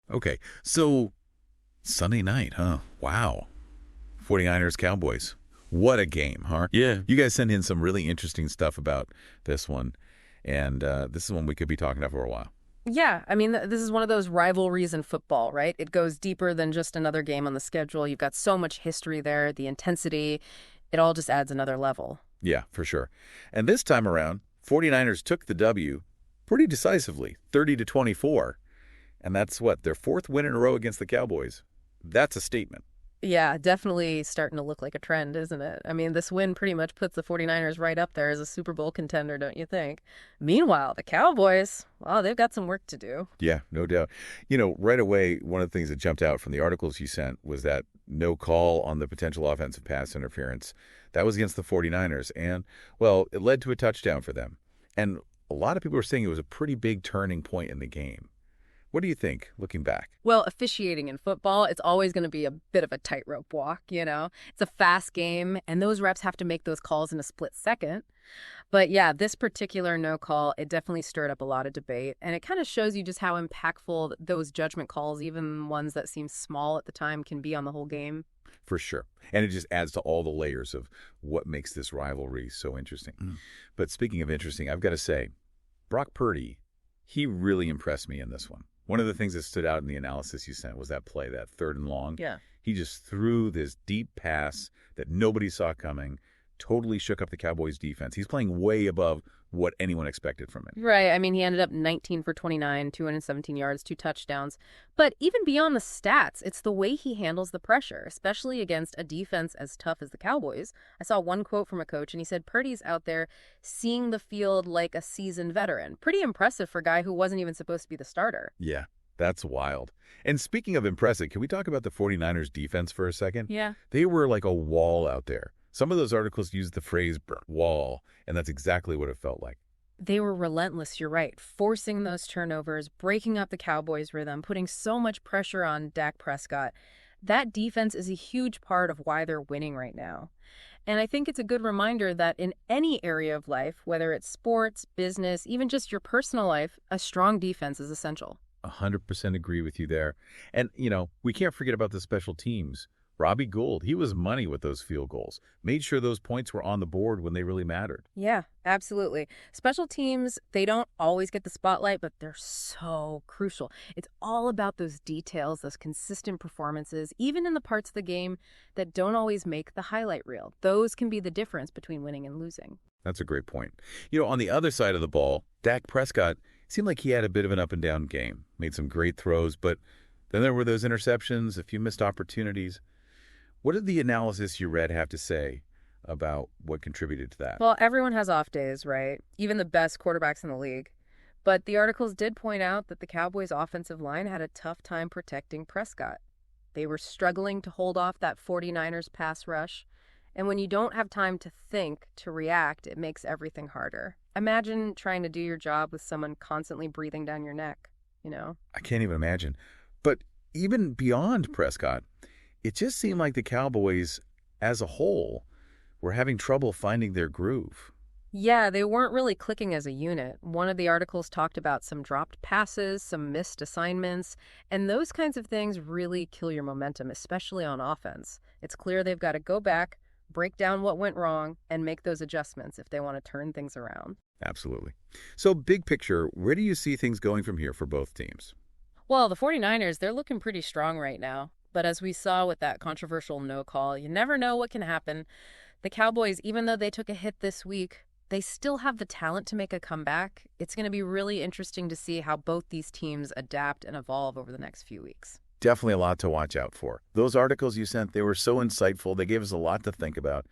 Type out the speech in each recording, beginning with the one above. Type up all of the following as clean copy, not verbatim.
Okay, so Sunday night, huh? Wow. 49ers Cowboys. What a game, huh? Yeah. You guys sent in some really interesting stuff about this one, and this is one we could be talking about for a while. Yeah, I mean, this is one of those rivalries in football, right? It goes deeper than just another game on the schedule. You've got so much history there, the intensity, it all just adds another level. Yeah, for sure. And this time around, 49ers took the W pretty decisively, 30-24. And that's what, their fourth win in a row against the Cowboys. That's a statement. Yeah, definitely starting to look like a trend, isn't it? I mean, this win pretty much puts the 49ers right up there as a Super Bowl contender, don't you think? Meanwhile, the Cowboys, well, they've got some work to do. Yeah, no doubt. Right away, one of the things that jumped out from the articles you sent was that no call on the potential offensive pass interference. That was against the 49ers. And, well, it led to a touchdown for them. And a lot of people were saying it was a pretty big turning point in the game. What do you think, looking back? Well, officiating in football, it's always going to be a bit of a tightrope walk, It's a fast game, and those reps have to make those calls in a split second. But yeah, this particular no call, it definitely stirred up a lot of debate, and it kind of shows you just how impactful those judgment calls, even ones that seem small at the time, can be on the whole game. For sure. And it just adds to all the layers of what makes this rivalry so interesting. But speaking of interesting, I've got to say, Brock Purdy, he really impressed me in this one. One of the things that stood out in the analysis you sent was that play, that 3rd and long. Yeah. He just threw this deep pass that nobody saw coming, totally shook up the Cowboys' defense. He's playing way above what anyone expected from him. Right. I mean, he ended up 19 for 29, 217 yards, 2 touchdowns. But even beyond the stats, it's the way he handles the pressure, especially against a defense as tough as the Cowboys. I saw one quote from a coach, and he said Purdy's out there seeing the field like a seasoned veteran. Pretty impressive for a guy who wasn't even supposed to be the starter. Yeah, that's wild. And speaking of impressive, can we talk about the 49ers defense for a second? Yeah. They were like a wall out there. Some of those articles used the phrase burnt wall, and that's exactly what it felt like. They were relentless, you're right, forcing those turnovers, breaking up the Cowboys' rhythm, putting so much pressure on Dak Prescott. That defense is a huge part of why they're winning right now. And I think it's a good reminder that in any area of life, whether it's sports, business, even just your personal life, a strong defense is essential. 100% agree with you there. And, we can't forget about the special teams. Robbie Gould, he was money with those field goals. Made sure those points were on the board when they really mattered. Yeah, absolutely. Special teams, they don't always get the spotlight, but they're so crucial. It's all about those details, those consistent performances, even in the parts of the game that don't always make the highlight reel. Those can be the difference between winning and losing. That's a great point. On the other side of the ball, Dak Prescott seemed like he had a bit of an up-and-down game. Made some great throws, but then there were those interceptions, a few missed opportunities. What did the analysis you read have to say about what contributed to that? Well, everyone has off days, right? Even the best quarterbacks in the league. But the articles did point out that the Cowboys' offensive line had a tough time protecting Prescott. They were struggling to hold off that 49ers pass rush. And when you don't have time to think, to react, it makes everything harder. Imagine trying to do your job with someone constantly breathing down your neck, I can't even imagine. But even beyond Prescott, it just seemed like the Cowboys, as a whole, were having trouble finding their groove. Yeah, they weren't really clicking as a unit. One of the articles talked about some dropped passes, some missed assignments, and those kinds of things really kill your momentum, especially on offense. It's clear they've got to go back, break down what went wrong, and make those adjustments if they want to turn things around. Absolutely. So big picture, where do you see things going from here for both teams? Well, the 49ers, they're looking pretty strong right now. But as we saw with that controversial no call, you never know what can happen. The Cowboys, even though they took a hit this week, they still have the talent to make a comeback. It's going to be really interesting to see how both these teams adapt and evolve over the next few weeks. Definitely a lot to watch out for. Those articles you sent, they were so insightful. They gave us a lot to think about.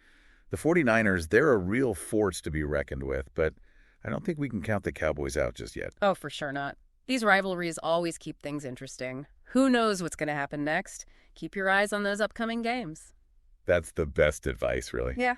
The 49ers, they're a real force to be reckoned with, but I don't think we can count the Cowboys out just yet. Oh, for sure not. These rivalries always keep things interesting. Who knows what's going to happen next? Keep your eyes on those upcoming games. That's the best advice, really. Yeah.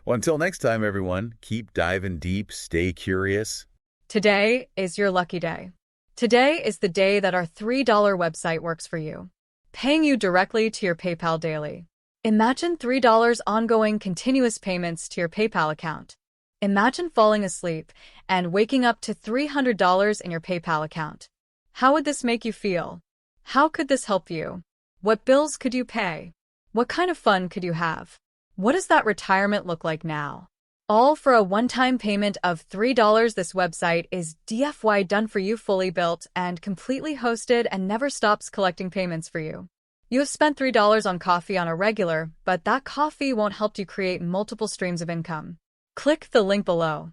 Well, until next time, everyone, keep diving deep, stay curious. Today is your lucky day. Today is the day that our $3 website works for you, paying you directly to your PayPal daily. Imagine $3 ongoing continuous payments to your PayPal account. Imagine falling asleep and waking up to $300 in your PayPal account. How would this make you feel? How could this help you? What bills could you pay? What kind of fun could you have? What does that retirement look like now? All for a one-time payment of $3. This website is DFY done for you, fully built and completely hosted, and never stops collecting payments for you. You have spent $3 on coffee on a regular, but that coffee won't help you create multiple streams of income. Click the link below.